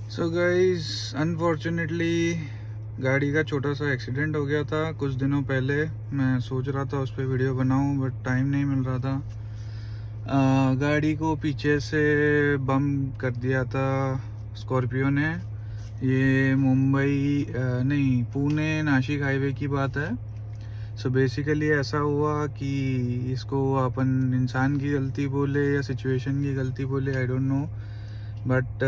So guys, unfortunately गाड़ी का छोटा सा एक्सीडेंट हो गया था कुछ दिनों पहले। मैं सोच रहा था उस पर वीडियो बनाऊं बट टाइम नहीं मिल रहा था। गाड़ी को पीछे से बम कर दिया था स्कॉर्पियो ने। ये मुंबई नहीं, पुणे नासिक हाईवे की बात है। सो बेसिकली ऐसा हुआ कि इसको अपन इंसान की गलती बोले या सिचुएशन की गलती बोले, आई डोंट नो, बट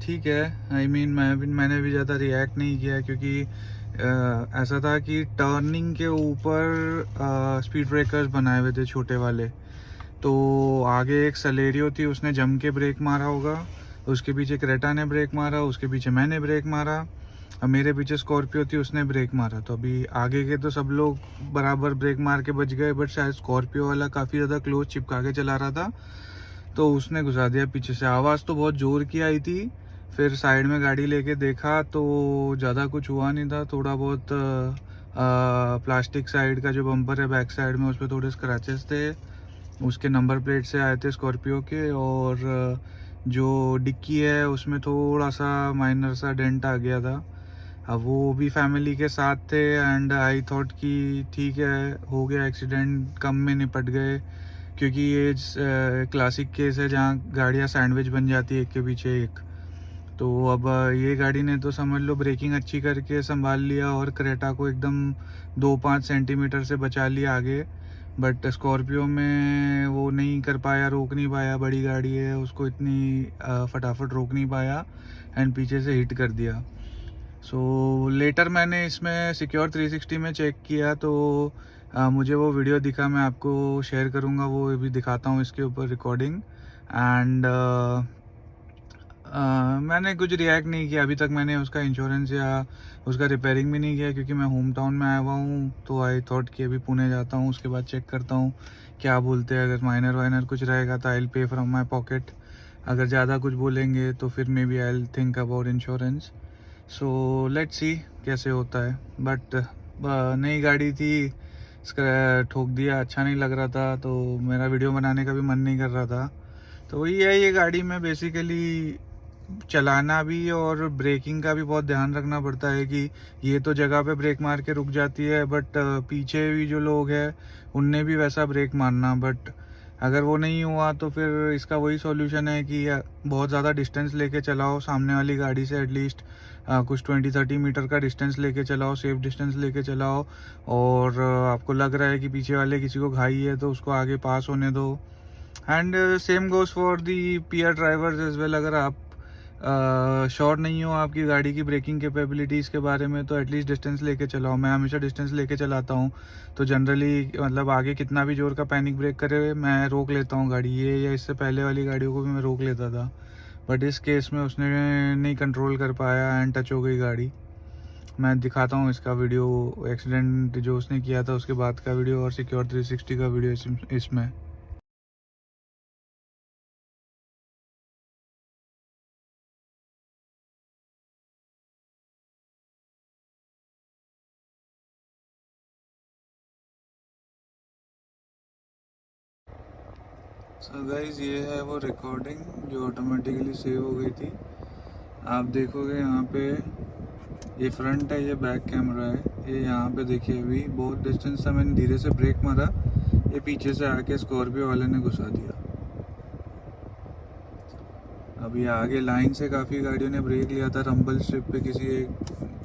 ठीक है। मैंने भी ज़्यादा रिएक्ट नहीं किया क्योंकि ऐसा था कि टर्निंग के ऊपर स्पीड ब्रेकर्स बनाए हुए थे छोटे वाले। तो आगे एक सलेरियो थी, उसने जम के ब्रेक मारा होगा, उसके पीछे क्रेटा ने ब्रेक मारा, उसके पीछे मैंने ब्रेक मारा, अब मेरे पीछे स्कॉर्पियो थी, उसने ब्रेक मारा। तो अभी आगे के तो सब लोग बराबर ब्रेक मार के बच गए, बट शायद स्कॉर्पियो वाला काफ़ी ज़्यादा क्लोज चिपका के चला रहा था, तो उसने घुसा दिया पीछे से। आवाज़ तो बहुत ज़ोर की आई थी। फिर साइड में गाड़ी लेके देखा तो ज़्यादा कुछ हुआ नहीं था, थोड़ा बहुत प्लास्टिक साइड का जो बम्पर है बैक साइड में, उस पर थोड़े स्क्रैचेस थे, उसके नंबर प्लेट से आए थे स्कॉर्पियो के। और जो डिक्की है उसमें थोड़ा सा माइनर सा डेंट आ गया था। अब वो भी फैमिली के साथ थे एंड आई थॉट कि ठीक है, हो गया एक्सीडेंट, कम में निपट गए, क्योंकि ये क्लासिक केस है जहाँ गाड़ियाँ सैंडविच बन जाती है एक के पीछे एक। तो अब ये गाड़ी ने तो समझ लो ब्रेकिंग अच्छी करके संभाल लिया और क्रेटा को एकदम 2-5 सेंटीमीटर से बचा लिया आगे। बट स्कॉर्पियो में वो नहीं कर पाया, रोक नहीं पाया, बड़ी गाड़ी है, उसको इतनी फटाफट रोक नहीं पाया एंड पीछे से हिट कर दिया। सो लेटर मैंने इसमें सिक्योर 360 में चेक किया तो मुझे वो वीडियो दिखा, मैं आपको शेयर करूँगा, वो भी दिखाता हूँ इसके ऊपर रिकॉर्डिंग। एंड मैंने कुछ रिएक्ट नहीं किया अभी तक। मैंने उसका इंश्योरेंस या उसका रिपेयरिंग भी नहीं किया क्योंकि मैं होम टाउन में आया हुआ हूँ। तो आई थॉट कि अभी पुणे जाता हूँ, उसके बाद चेक करता हूँ क्या बोलते हैं। अगर माइनर वाइनर कुछ रहेगा तो I will pay from my pocket, अगर ज़्यादा कुछ बोलेंगे तो फिर maybe I will think about insurance. So let's see कैसे होता है। बट नई गाड़ी थी, ठोक दिया, अच्छा नहीं लग रहा था, तो मेरा वीडियो बनाने का भी मन नहीं कर रहा था। तो वही है, ये गाड़ी में बेसिकली चलाना भी और ब्रेकिंग का भी बहुत ध्यान रखना पड़ता है कि ये तो जगह पे ब्रेक मार के रुक जाती है, बट पीछे भी जो लोग हैं उनने भी वैसा ब्रेक मारना। बट अगर वो नहीं हुआ तो फिर इसका वही सॉल्यूशन है कि बहुत ज़्यादा डिस्टेंस लेके चलाओ सामने वाली गाड़ी से, एटलीस्ट कुछ 20-30 मीटर का डिस्टेंस लेके चलाओ, सेफ डिस्टेंस लेके चलाओ। और आपको लग रहा है कि पीछे वाले किसी को घाई है तो उसको आगे पास होने दो। And same goes for the peer drivers as well. अगर आप श्योर नहीं हो आपकी गाड़ी की ब्रेकिंग कैपेबिलिटीज़ के बारे में तो एटलीस्ट डिस्टेंस लेके चलाओ। मैं हमेशा डिस्टेंस लेके चलाता हूँ, तो जनरली मतलब आगे कितना भी जोर का पैनिक ब्रेक करे मैं रोक लेता हूँ गाड़ी। ये या इससे पहले वाली गाड़ियों को भी मैं रोक लेता था, बट इस केस में उसने नहीं कंट्रोल कर पाया एंड टच हो गई गाड़ी। मैं दिखाता हूँ इसका वीडियो, एक्सीडेंट जो उसने किया था उसके बाद का वीडियो और सिक्योर 360 का वीडियो इसमें। सो गाइस, ये है वो रिकॉर्डिंग जो ऑटोमेटिकली सेव हो गई थी। आप देखोगे यहाँ पे ये फ्रंट है, ये बैक कैमरा है, ये यहाँ पे देखिए अभी बहुत डिस्टेंस था, मैंने धीरे से ब्रेक मारा, ये पीछे से आके स्कॉर्पियो वाले ने घुसा दिया। अभी आगे लाइन से काफ़ी गाड़ियों ने ब्रेक लिया था, रंबल स्ट्रिप पे किसी एक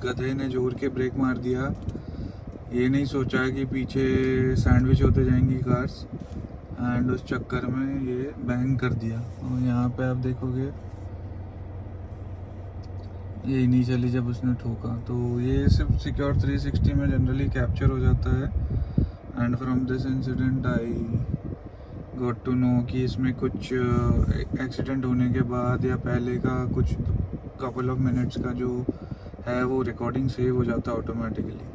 गधे ने जोर के ब्रेक मार दिया। ये नहीं सोचा कि पीछे सैंडविच होते जाएंगी कार्स, एंड उस चक्कर में ये बैंग कर दिया। और यहाँ पे आप देखोगे ये नहीं चली जब उसने ठोका। तो ये सिर्फ सिक्योर 360 में जनरली कैप्चर हो जाता है। And from this incident I got to know कि इसमें कुछ एक्सीडेंट होने के बाद या पहले का कुछ कपल ऑफ मिनट्स का जो है वो रिकॉर्डिंग सेव हो जाता है ऑटोमेटिकली।